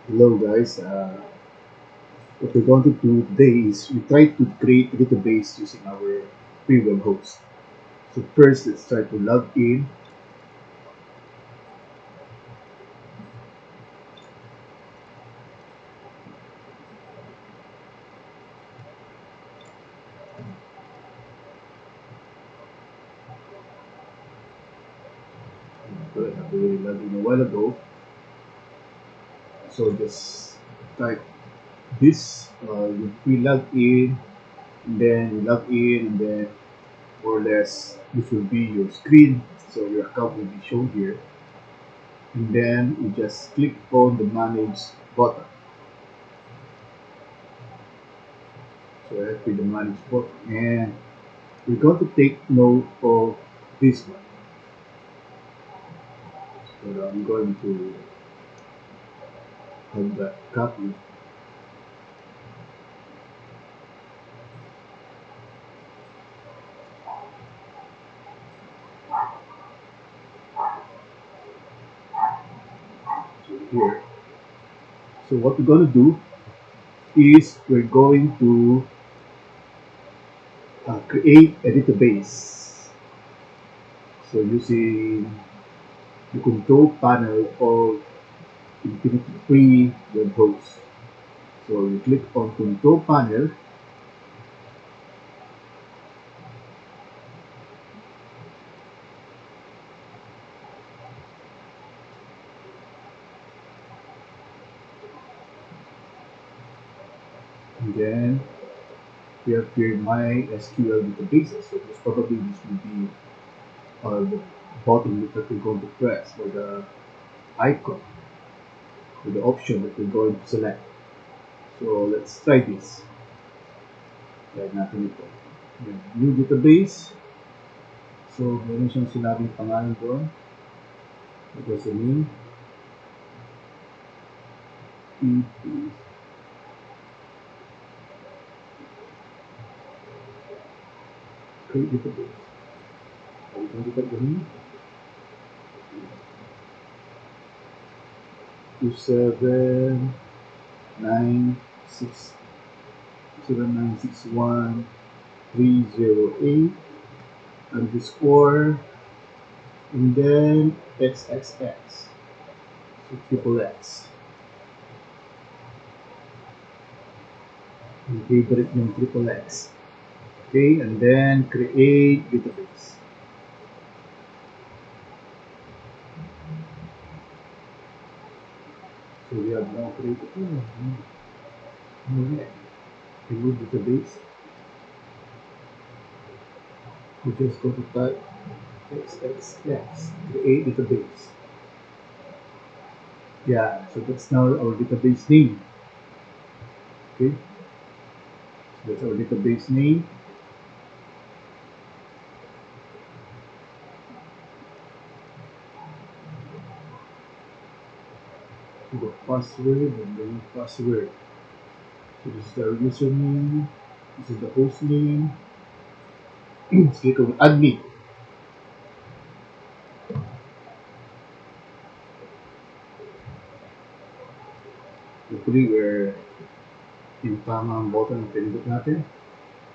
Hello guys, what we're going to do today is we try to create a database using our free web host. So first let's try to log in. Good, I've already logged in a while ago. So just type this, we log in, and then you log in, and then more or less this will be your screen. So your account will be shown here, and then you just click on the manage button. So I have the manage button, and we're going to take note of this one. So I'm going to have that copy to here. So what we're going to do is we're going to create a database. So using the control panel of Infinity Free Web Host. So you click on control panel, and then we have here MySQL databases. So most probably this will be the button that we're going to press, or the icon, or the option that we're going to select. So let's try this. Kaya natin ito. Yan, new database. So meron siyang sinabing pangalan doon. It was the name. PP. Create database. So we can look at the name. 27961 underscore, and then XXX. So triple X. Yung favorite yung triple X. Okay, and then create database. So we have now created remove database. We just go to type XXX, create database. Yeah, so that's now our database name. Okay, so that's our database name. We got password and then password. So this is our username. This is the host name. Let's click on admin. Hopefully we're yung tamang button ang pinindot natin.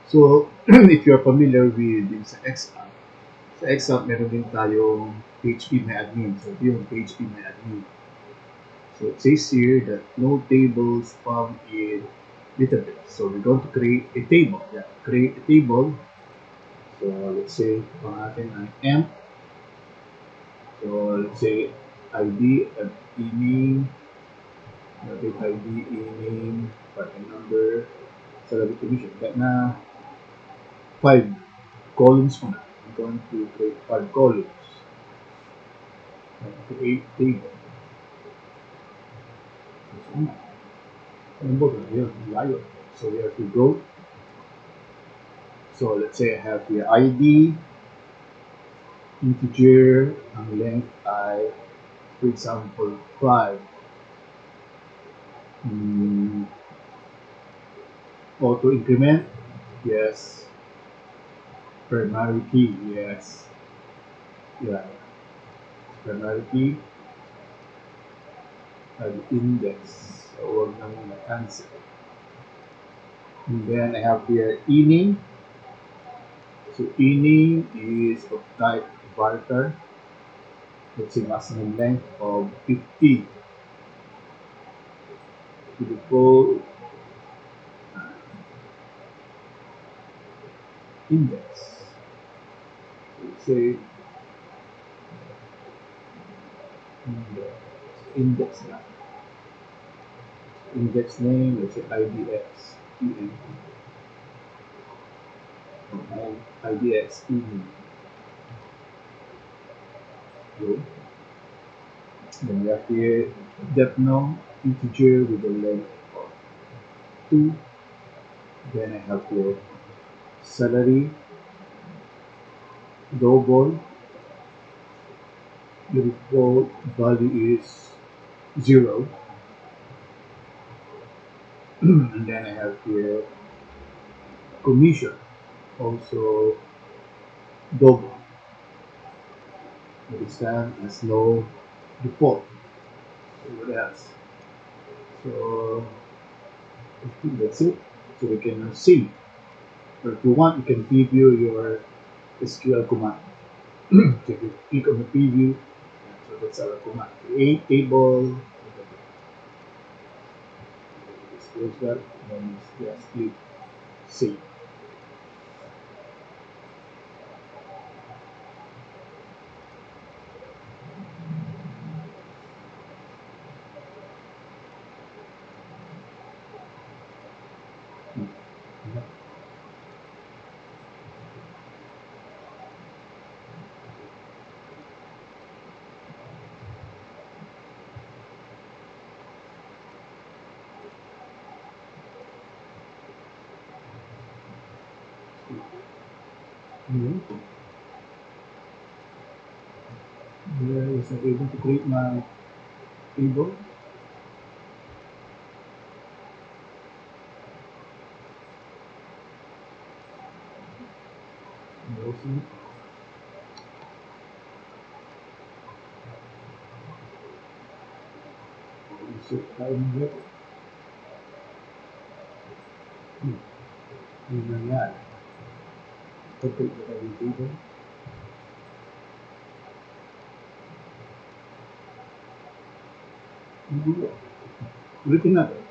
So, if you're familiar with yung sa XApp meron din tayong PHPMyADMIN. So, ito yung PHPMyADMIN. So, it says here that no tables found in database. So, we're going to create a table. Yeah, create a table. So, let's say, pang atin ay emp. So, let's say, ID at e-name. Natin ID, e-name, parking number, salary commission. Kaya na 5 columns muna. I'm going to create 5 columns. Create table. So we have to go. So let's say I have the ID, integer, ang length ay, for example, 5. Auto increment, yes. Primary key, yes. Yeah, primary key. index. So huwag na muna cancel. And then I have here inning. So inning is of type varchar. Let's say maximum length of 50 to the code index. So let's say index now. Index name, let's say IDX EN. IDX EN. So then we have here depth now integer with a length of 2. Then I have here salary double. The default value is 0. And then I have here commission, also double. But this time has no default. So what else? So I think that's it. So we can see, or if you want, you can preview your SQL command. So if you click on the preview, so that's our command. Create table. Just close that, and just click save. Here is I able to create my table. Browsing. Insert time here. Yun nangyari. Pag-click ko tayo yung table. Hindi ko. Ulitin natin.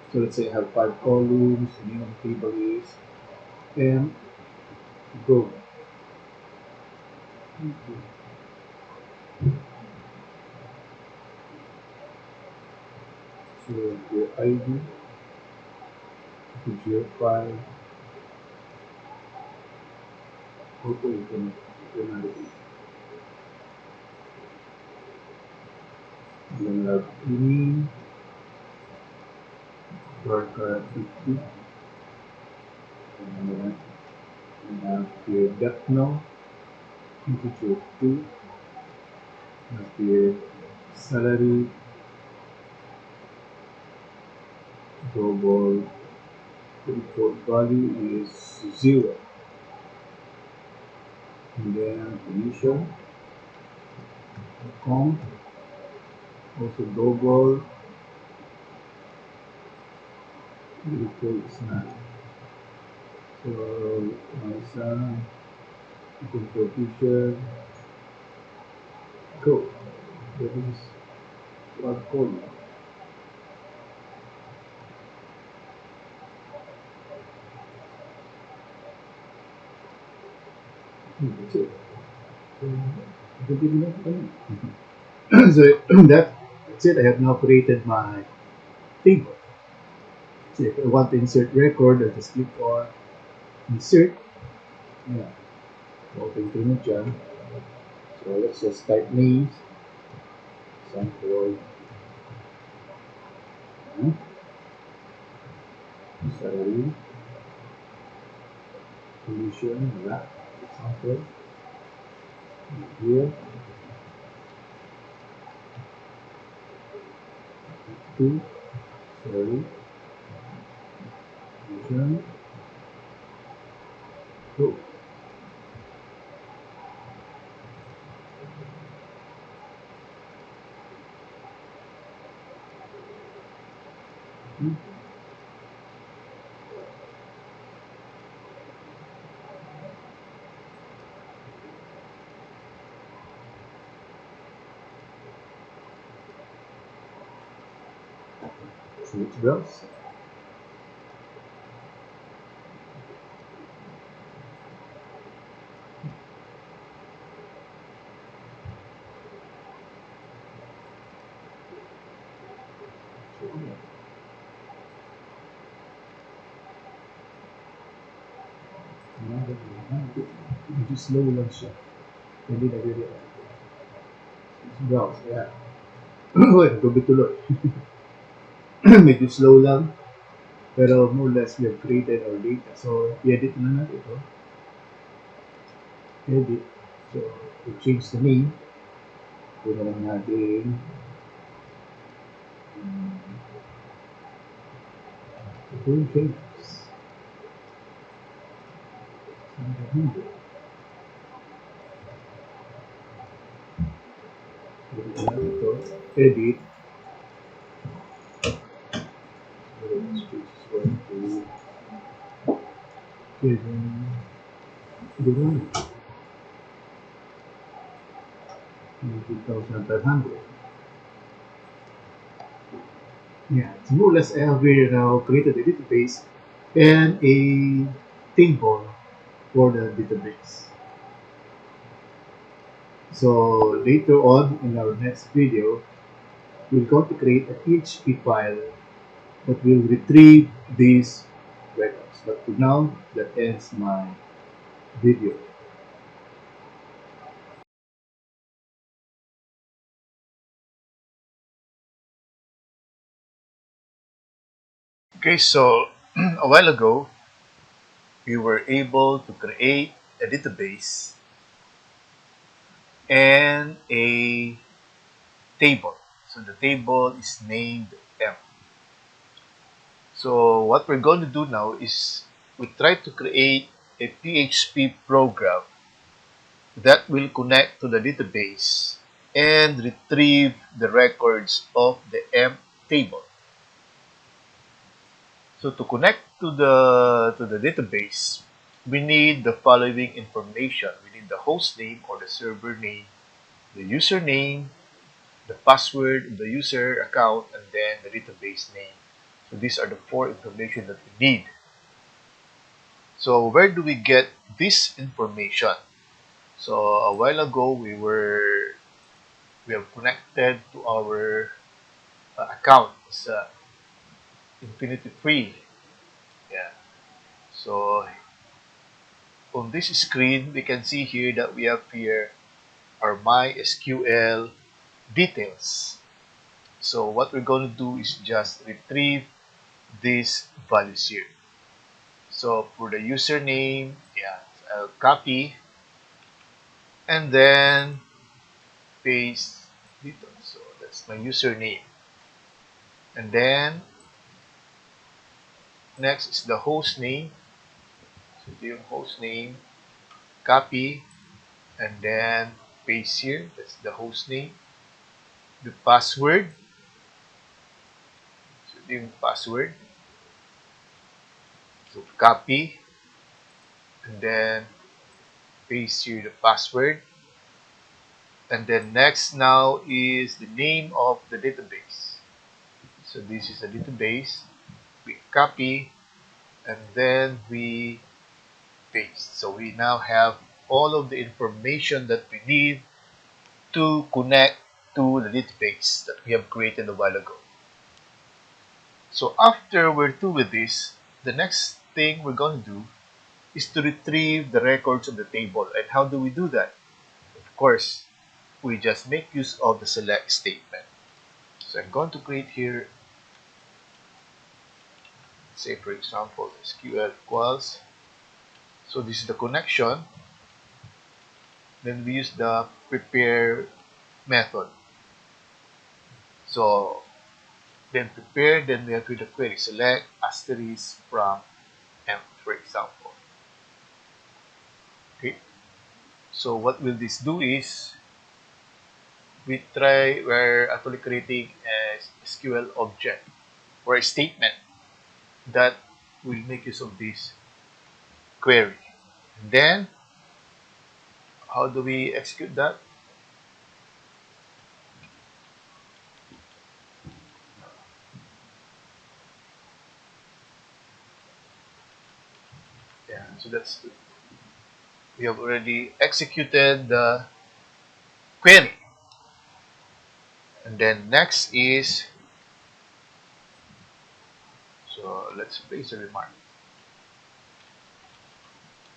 So let's say I have 5 columns, the name of the table is M go. So your ID, your file, auto automatically. Then have ini worker 50. And then we have your depth now, integer 2. Have your salary, global default value is 0. And then commission, account, also global default is 9. So my composition code, that is what code. That's it. So that's it. I have now created my table. So if I want to insert record, I just click on insert. Yeah. Open to dyan. So let's just type names. Sample. Salary. Commission. Wala. Example. Here. 2. Salary. Commission. Go. Hmm. Switch browse. Medyo slow lang siya. Hindi nag-react. Switch browse, yeah. Uy, tuloy-tuloy. Medyo slow lang. Pero more or less, we have created our data. So, i-edit na natin ito. Edit. So, we change the name. Ito na lang natin. Ito yung changes. Edit na natin ito. Edit. So, this page is going to 19,500. Yeah, it's more or less we now created a database and a table for the database. So later on in our next video, we're going to create a PHP file that will retrieve these records. But for now, that ends my video. Okay, so a while ago, we were able to create a database and a table. So the table is named M. So what we're going to do now is we try to create a PHP program that will connect to the database and retrieve the records of the M table. So to connect to the database, we need the following information. We need the host name or the server name, the username, the password of the user account, and then the database name. So these are the four information that we need. So where do we get this information? So a while ago we have connected to our account. It's Infinity Free. Yeah. So on this screen, we can see here that we have here our MySQL details. So what we're going to do is just retrieve these values here. So for the username, yeah, I'll copy and then paste dito. So that's my username. And then next is the host name. So ito yung host name, copy, and then paste here. That's the host name. The password. So ito yung password. So copy, and then paste here the password. And then next now is the name of the database. So this is a database. We copy and then we paste. So we now have all of the information that we need to connect to the database that we have created a while ago. So after we're through with this, the next thing we're going to do is to retrieve the records of the table. And how do we do that? Of course, we just make use of the select statement. So I'm going to create here, say for example, SQL equals. So this is the connection. Then we use the prepare method. So then prepare, then we have to do the query. Select asterisk from M, for example. Okay. So what will this do is we're actually creating a SQL object or a statement that will make use of this query. And then, how do we execute that? Yeah, so we have already executed the query. And then next is, so let's place a remark.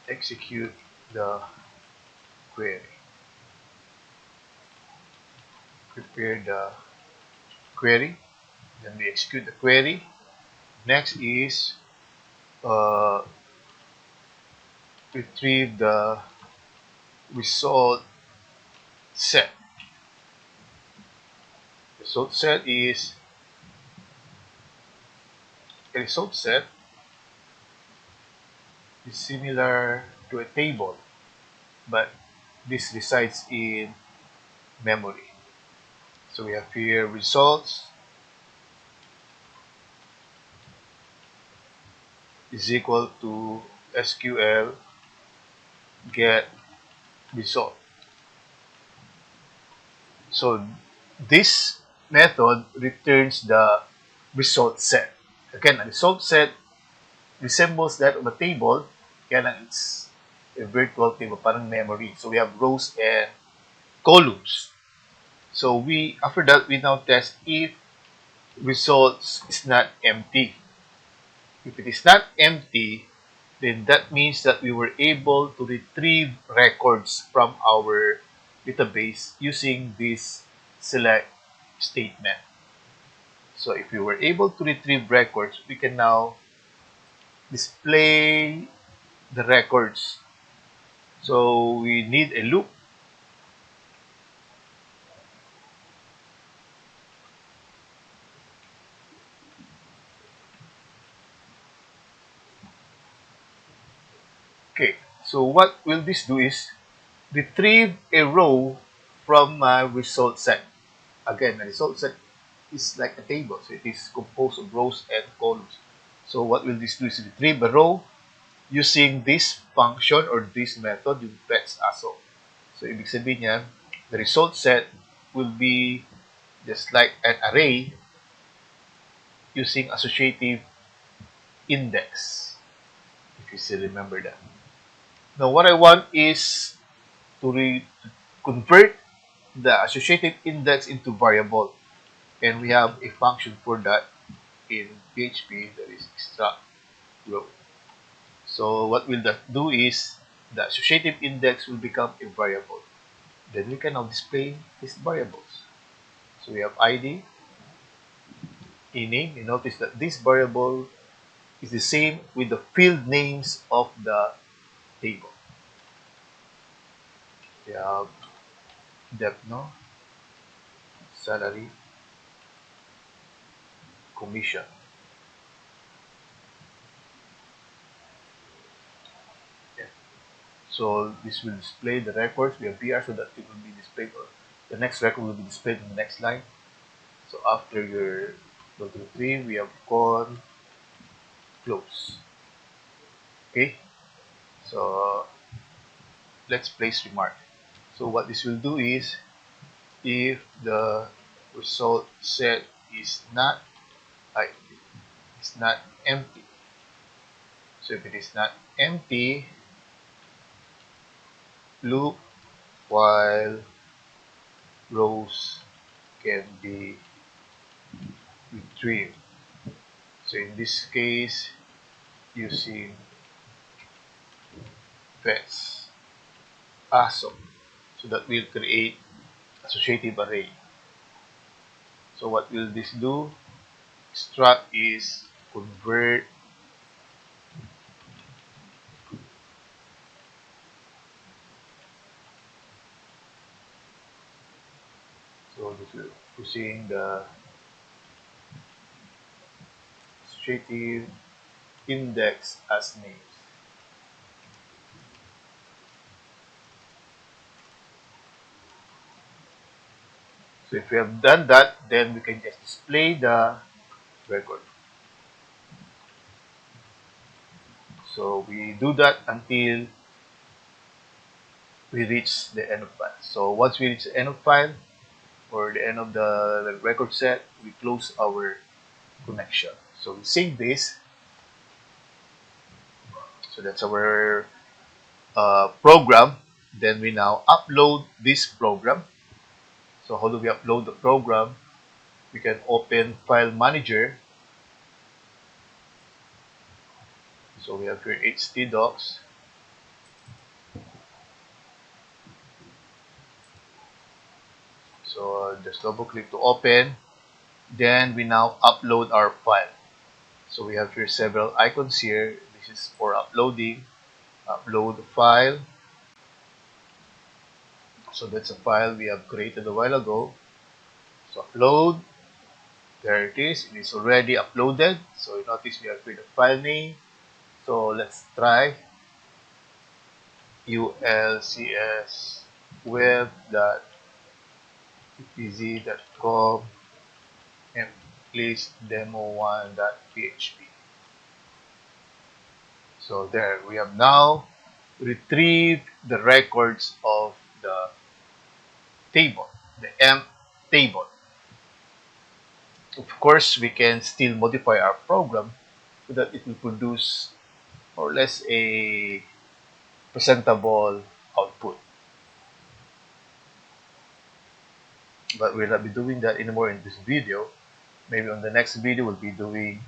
Execute the query. Prepare the query. Then we execute the query. Next is uh, retrieve the result set. Result set is a result set is similar to a table, but this resides in memory. So we have here results is equal to SQL get result. So this method returns the result set. Again, a result set resembles that of a table, kaya lang it's a virtual table, parang memory. So we have rows and columns. So after that we now test if results is not empty. If it is not empty, then that means that we were able to retrieve records from our database using this select statement. So if we were able to retrieve records, we can now display the records. So we need a loop. Okay, so what will this do is retrieve a row from my result set. Again, the result set is like a table, so it is composed of rows and columns. So what will this do is retrieve a row using this function or this method, yung fetch aso. So ibig sabihin niya, the result set will be just like an array using associative index, if you still remember that. Now what I want is to convert the associative index into variable, and we have a function for that in PHP, that is extract row. So what will that do is the associative index will become a variable. Then we can now display these variables. So we have ID, name. You notice that this variable is the same with the field names of the table. We have depth, no? Salary, commission. Yeah. So this will display the records. We have BR so that it will be displayed, or the next record will be displayed in the next line. So after your 1, 2, 3, we have gone close. Okay. So let's place remark. So what this will do is, if the result set is not it's not empty. So if it is not empty, loop while rows can be retrieved. So in this case, using fetch aso, so that will create associative array. So what will this do? Extract is convert so this will using the associative index as names. So if we have done that, then we can just display the record. So we do that until we reach the end of file. So once we reach the end of file or the end of the record set, we close our connection. So we save this. So that's our program. Then we now upload this program. So how do we upload the program? We can open File Manager. So we have here htdocs. So just double click to open. Then we now upload our file. So we have here several icons here. This is for uploading. Upload the file. So that's a file we have created a while ago. So upload. There it is. It is already uploaded. So you notice we have created a file name. So let's try ulcs web.pz.com and place demo1.php. So there, we have now retrieved the records of the table, the emp table. Of course, we can still modify our program so that it will produce more or less a presentable output. But we'll not be doing that anymore in this video. Maybe on the next video, we'll be doing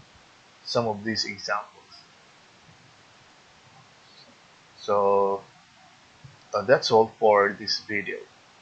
some of these examples. So that's all for this video.